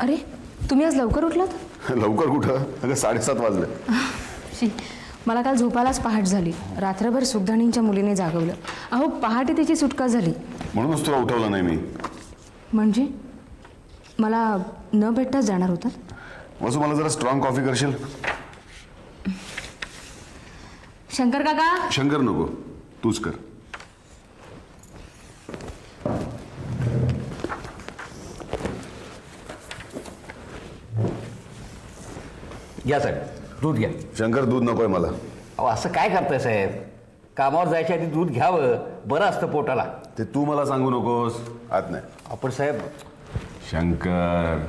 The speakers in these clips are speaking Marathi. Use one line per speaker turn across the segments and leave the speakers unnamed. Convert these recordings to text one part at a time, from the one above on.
अरे तुम्ही आज लवकर उठलात?
लवकर कुठं, अगं 7:30 वाजले.
मला काल झोपायलाच पहाट झाली. रात्रभर सुगधाणींच्या मुलीने जागवलं. अहो पहाटे तिची सुटका झाली.
म्हणूनच तुला उठवलं नाही मी.
म्हणजे मला न भेटता जाणार होता?
वसू मला जरा स्ट्रॉंग कॉफी करशील?
शंकर काका.
शंकर नको, तूच कर.
घ्या साहेब, दूध घ्या.
शंकर दूध नकोय मला.
अहो असं काय करताय साहेब? कामावर जायच्या आधी दूध घ्यावं, बरं असतं पोटाला.
ते तू मला सांगू नकोस. आत नाही.
आपण साहेब.
शंकर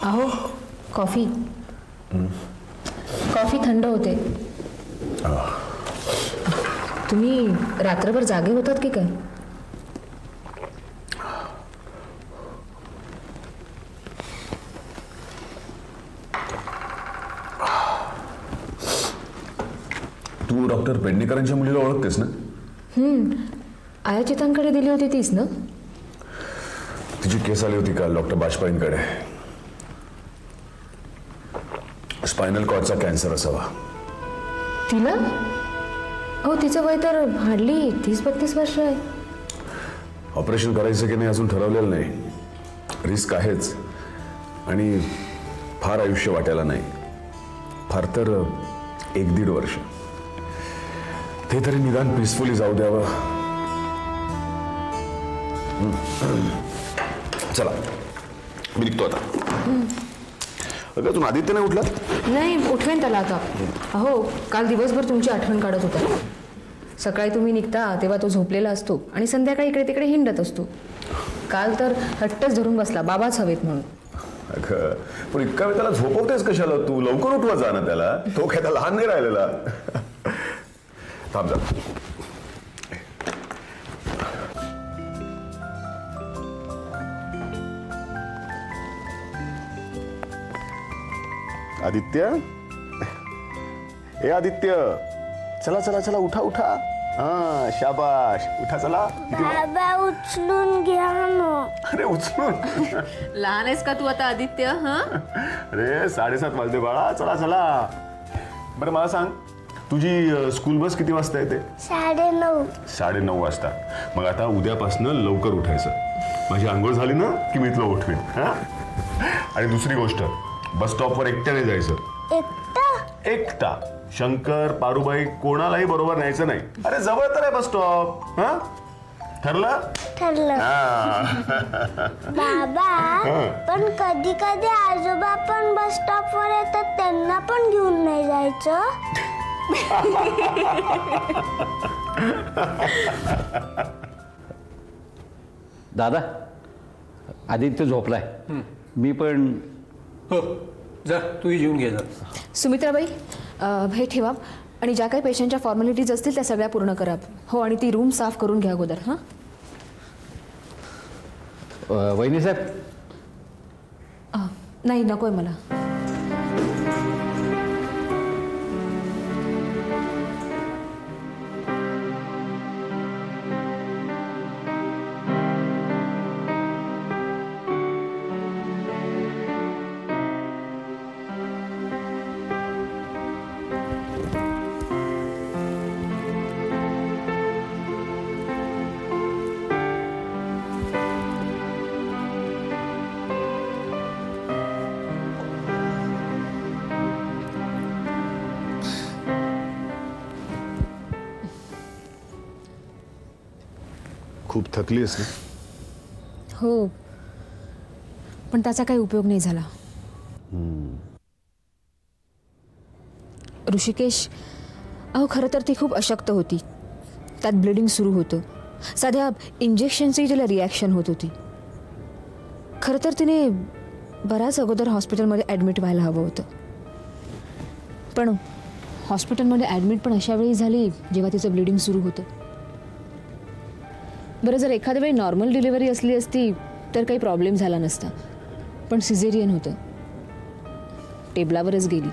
अहो कॉफी. कॉफी थंड होते. तुम्ही रात्रभर जागे होतात की काय?
तू डॉक्टर पेडणेकरांच्या मुलीला ओळखतेस ना?
आयाचितांकडे दिली होती तीच ना?
तिची केस आली होती काल डॉक्टर बाजपाईंकडे. स्पायनल कॉर्डचा कॅन्सर असावा.
तिला? अहो तिचं वय तर हार्डली 30-32 वर्ष आहे.
ऑपरेशन करायचं की नाही अजून ठरवलेलं नाही. रिस्क आहेच आणि फार आयुष्य वाटायला नाही. फार तर 1-1.5 वर्ष. ते तरी निदान पीसफुली जाऊ द्यावं. चला मी निघतो आता. अगं तू आदित्य नाही उठला?
नाही, उठवेन त्याला आता. अहो काल दिवसभर तुमची आठवण काढत होता. सकाळी तुम्ही निघता तेव्हा तो झोपलेला असतो आणि संध्याकाळी इकडे तिकडे हिंडत असतो. काल तर हट्टच धरून बसला, बाबाच हवेत म्हणून.
अगं पण इतका वेळ त्याला झोपवतेस कशाला तू? लवकर उठवा जा ना त्याला. तो काय त्याला लहान नाही राहिलेला. थांब जा. आदित्य, ए आदित्य, चला चला चला, उठा उठा. हा शाबाश, उठा चला.
बाबा उचलून घ्या ना.
अरे उचलून?
लहान आहेस का तू आता आदित्य? हा
अरे 7:30 वाजले बाळा. चला चला. बरं मला सांग, तुझी स्कूल बस किती वाजता येते?
9:30.
9:30 वाजता. मग आता उद्यापासून लवकर उठायचं. माझी आंघोळ झाली ना की मी तुला उठवेन. हा. आणि दुसरी गोष्ट, बस स्टॉपवर एकट्याने जायचं.
एकटा?
एकटा. शंकर, पारूबाई कोणालाही बरोबर न्यायचं नाही. अरे जवळ तर आहे बस स्टॉप. हा ठरलं?
ठरलं. बाबा पण कधी कधी आजोबा पण बस स्टॉपवर येतात, त्यांना पण घेऊन नाही जायचं?
दादा, आदित्य झोपलाय. मी पण.
हो जा, तूही जेवून घे जा.
सुमित्राबाई, हे ठेवा आणि ज्या काही पेशंटच्या फॉर्मॅलिटीज असतील त्या सगळ्या पूर्ण करा. हो, आणि ती रूम साफ करून घ्या अगोदर. हां
वहिनी साहेब.
नाही नकोय मला.
खूप थकलीस ना?
हो, पण त्याचा काही उपयोग नाही झाला. ऋषिकेश, अहो खरं तर ती खूप अशक्त होती. त्यात ब्लिडिंग सुरू होतं. साध्या इंजेक्शनची तिला रिॲक्शन होत होती. खरं तर तिने बराच अगोदर हॉस्पिटलमध्ये ॲडमिट व्हायला हवं होतं. पण हॉस्पिटलमध्ये ॲडमिट पण अशा वेळी झाली जेव्हा तिचं ब्लिडिंग सुरू होतं. बरं, जर एखाद्या वेळी नॉर्मल डिलिव्हरी असली असती तर काही प्रॉब्लेम झाला नसता, पण सिझेरियन होतं. टेबलावरच गेली.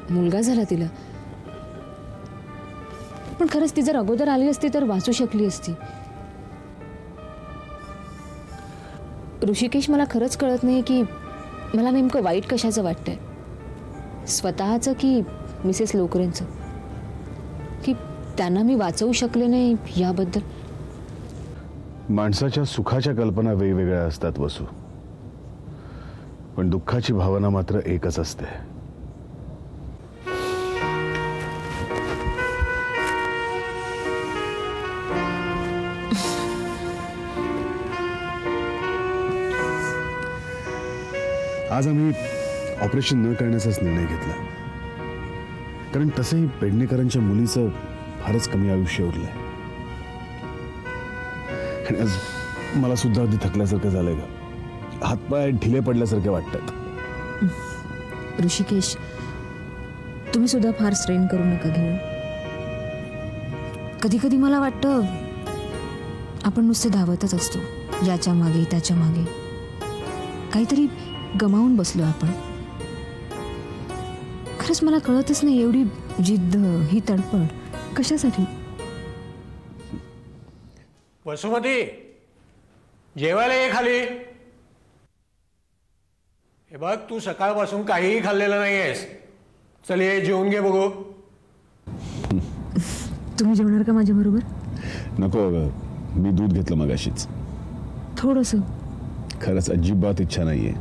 मुलगा झाला तिला. पण खरंच ती जर अगोदर आली असती तर वाचू शकली असती. ऋषिकेश, मला खरंच कळत नाही की मला नेमकं वाईट कशाचं वाटतंय, स्वतःचं की मिसेस लोकरेंचं, की त्यांना मी वाचवू शकले नाही याबद्दल.
माणसाच्या सुखाच्या कल्पना वेगवेगळ्या असतात वसू, पण दुःखाची भावना मात्र एकच असते. आज आम्ही ऑपरेशन न करण्याचाच निर्णय घेतला, कारण तसंही पेडणेकरांच्या मुलीचं फारच कमी आयुष्य उरलंय. आणि आज मला सुद्धा अगदी थकल्यासारखं झालंय का, हातपाय ढिले पडल्यासारखे वाटतात.
ऋषिकेश, तुम्ही सुद्धा फार स्ट्रेन करू नका घेऊ. कधी कधी मला वाटतं आपण नुसते धावतच असतो, याच्या मागे त्याच्या मागे. काहीतरी गमावून बसलो आपण. खरंच मला कळतच नाही, एवढी जिद्द, ही तडपड कशासाठी.
वसुमती, जेवायला ये खाली. हे बघ, तू सकाळपासून काहीही खाल्लेलं नाहीयेस. चल ये, जेवून घे बघू.
तुम्ही जेवणार का माझ्या बरोबर?
नको अगं, मी दूध घेतलं मगाशीच.
थोडंसं.
खरंच अजिबात इच्छा नाहीये.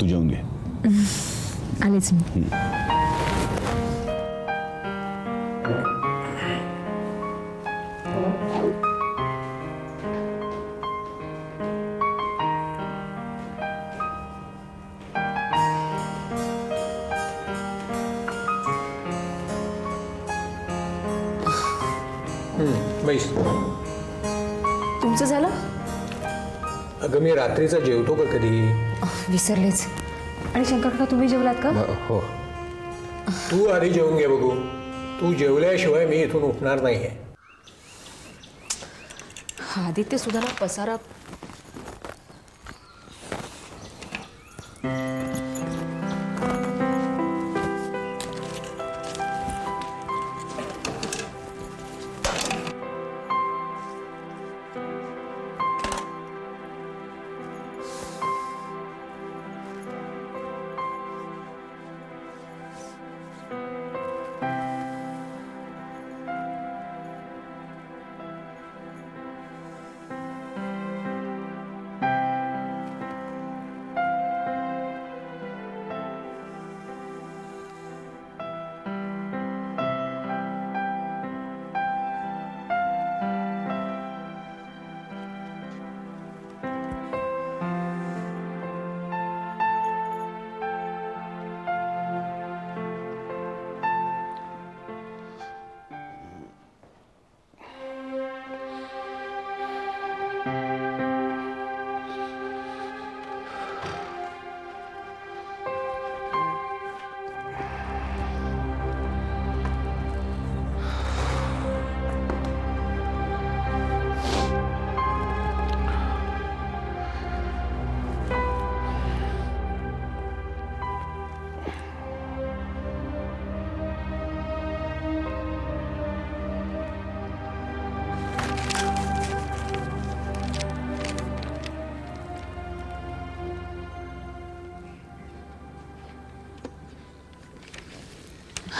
तू जेवून घे.
आलेच मी.
बैस.
तुमचं झालं?
अगं, मी रात्रीचा जेवतो का कधी?
विसरलेच. आणि शंकर काका, तुम्ही जेवलात का?
हो. तू आधी जेवून घे बघू. तू जेवल्याशिवाय मी इथून उठणार नाहीये.
आदित्य सुद्धा पसारा.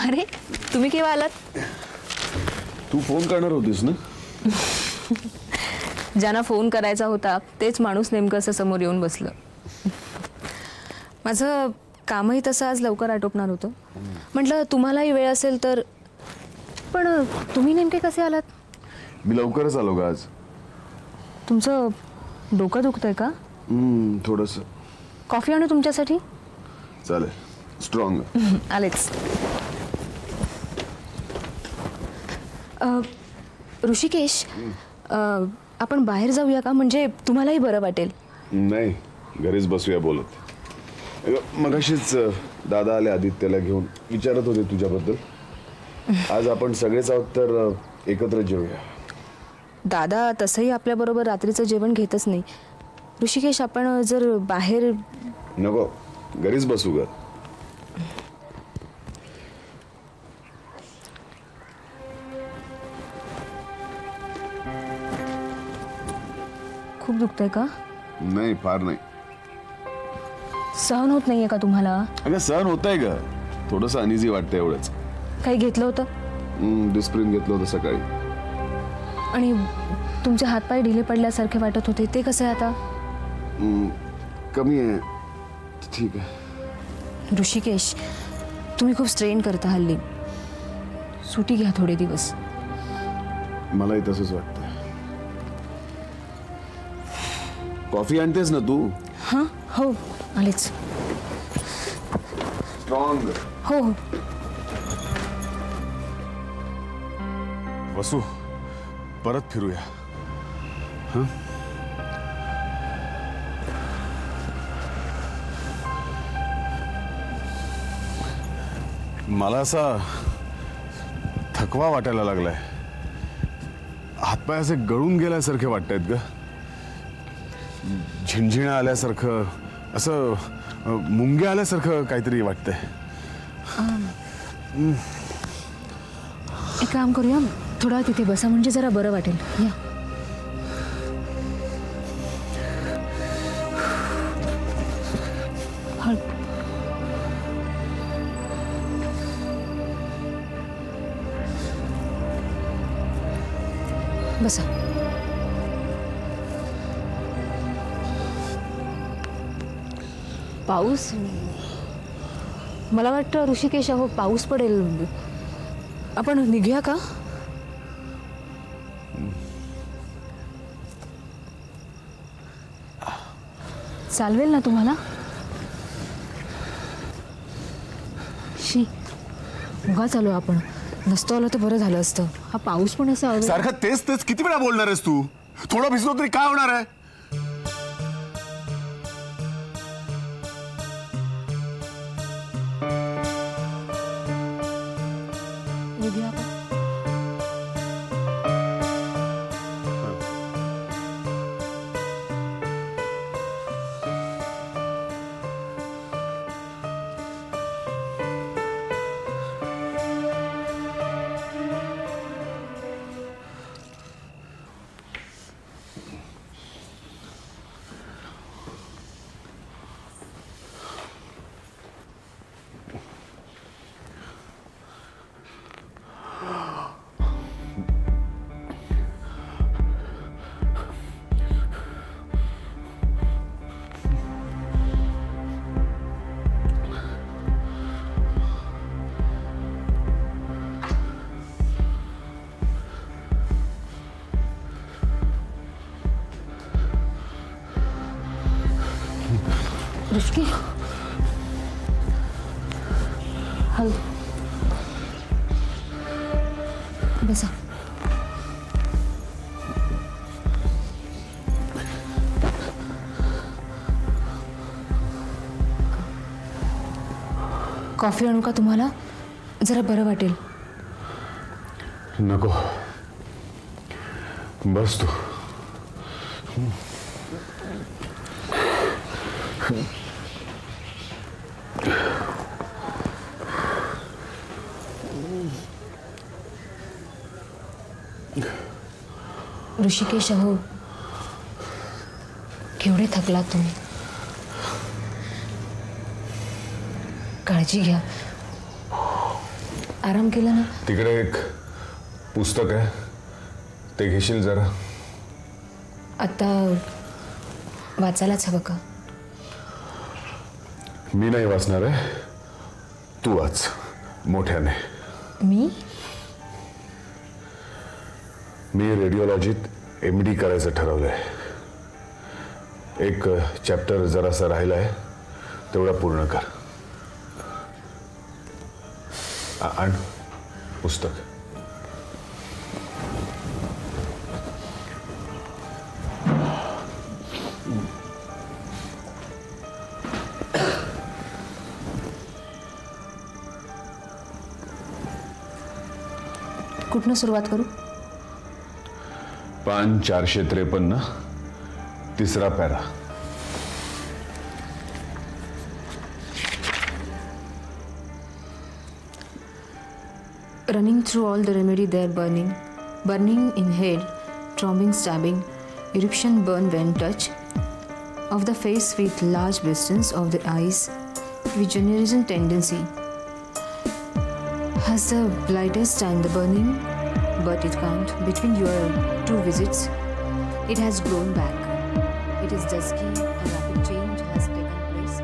अरे, तुम्ही केव्हा आलात?
तू फोन करणार होतीस ना?
ज्यांना फोन करायचा होता तेच माणूस नेमकं असं समोर येऊन बसलं. माझं कामही तसं आज लवकर आटोपणार होतं. म्हटलं तुम्हालाही वेळ असेल तर. पण तुम्ही नेमके कसे आलात?
मी लवकरच आलो का आज.
तुमचं डोकं दुखतंय का?
थोडंसं.
कॉफी आणू तुमच्यासाठी?
चालेल, स्ट्रॉंग.
आलेच. ऋषिकेश, आपण बाहेर जाऊया का? म्हणजे तुम्हालाही बरं वाटेल.
नाही, घरीच बसूया बोलत. मगाशीच दादा आले आदित्यला घेऊन, विचारत होते तुझ्याबद्दल. आज आपण सगळेच आहोत तर एकत्र जेवूया.
दादा तसंही आपल्याबरोबर रात्रीचं जेवण घेतच नाही. ऋषिकेश, आपण जर बाहेर.
नको, घरीच बसू ग.
खूप दुखतंय का?
नाही, फार नाही.
सहन होत नाहीये का तुम्हाला?
अगं सहन होतंय ग, थोडंसं अनइझी वाटतं एवढंच.
काही घेतलं होतं?
डिस्प्रिन घेतलं होतं सकाळी.
आणि तुमचे हातपाय ढिले पडल्यासारखे वाटत होते, ते कसं आहे आता?
कमी आहे, ठीक आहे.
ऋषिकेश, तुम्ही खूप स्ट्रेन करता हल्ली. सुटी घ्या थोडे दिवस.
मलाही तसंच वाटतं. कॉफी आणतेस ना तू?
हां, हो, आलेच.
स्ट्रॉंग.
हो हो.
वसू, परत फिरूया. हं? मला असा थकवा वाटायला लागलाय. हातपाय असे गळून गेल्यासारखे वाटतायत ग. झिंझिण्या आल्यासारखं, असं मुंग्या आल्यासारखं काहीतरी वाटतंय.
एक काम करूया, थोडा तिथे बसा, म्हणजे जरा बरं वाटेल. या. बसा. पाऊस, मला वाटतं ऋषिकेश, अहो पाऊस पडेल. आपण निघूया का? चालवेल ना तुम्हाला? शी, उगा चालू आपण. नसतो आलो तर बरं झालं असतं. हा पाऊस पण असा
सारखं तेच तेच किती वेळा बोलणार आहेस तू? थोडं भिजलो तरी काय होणार आहे?
निघूया का? ऋषिके, हल बसा. कॉफी आणू का तुम्हाला? जरा बरं वाटेल.
नको, बस तू.
ऋषिकेश, अहो केवढे थकलात तुम्ही. काळजी घ्या. आराम केला ना?
तिकडे एक पुस्तक आहे, ते घेशील जरा?
आता वाचायलाच हवं का?
मी नाही वाचणार आहे, तू वाच मोठ्याने. मी रेडिओलॉजीत MD करायचं ठरवलंय. एक चॅप्टर जरासा राहिलाय, तेवढा पूर्ण कर. आण पुस्तक.
कुठनं सुरुवात करू?
पान 453 तिसरा para.
Running through all the remedy there burning in head, throbbing, stabbing, eruption, burn when touch, of the face with large blisters of the eyes, with generation tendency, has the lightest time the burning, but it can't. Between your 2 visits, it has grown back. It is dusky, a rapid change has taken place.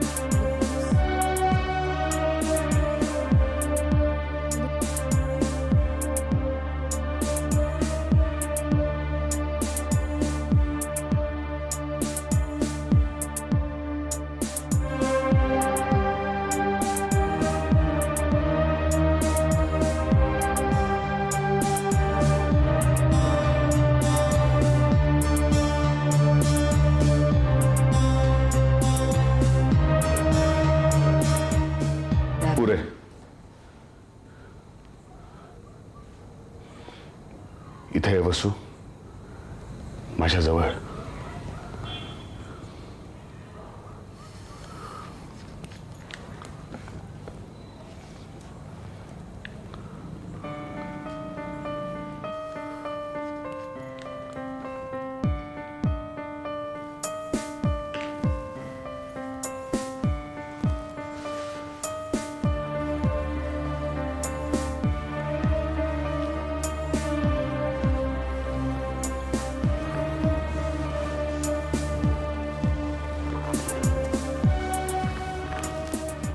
पुरे. इथे आहे वसू, माझ्याजवळ.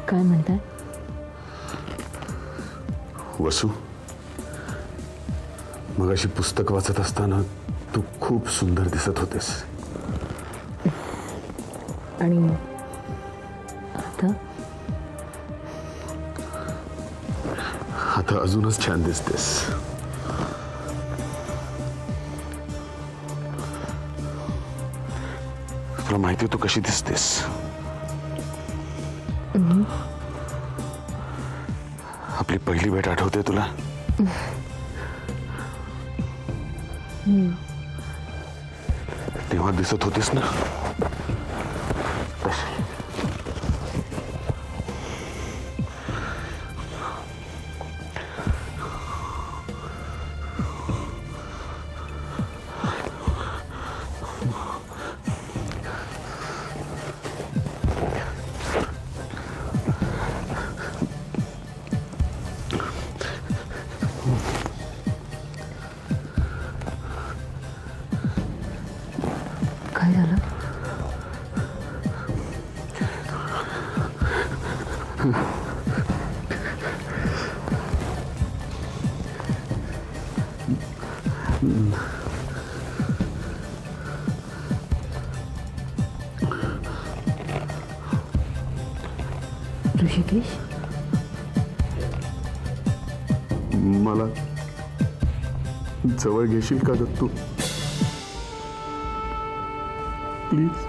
काय म्हणताय?
वसू, मगाशी पुस्तक वाचत असताना तू खूप सुंदर दिसत होतेस.
आणि आता
आता अजूनच छान दिसतेस. तुला माहिती तू कशी दिसतेस? आपली पहिली भेट आठवते तुला? तेव्हा दिसत होतीस ना तशी.
काय झालं? ऋषिकेश,
मला जवळ घेशील का ग तू? प्लीज.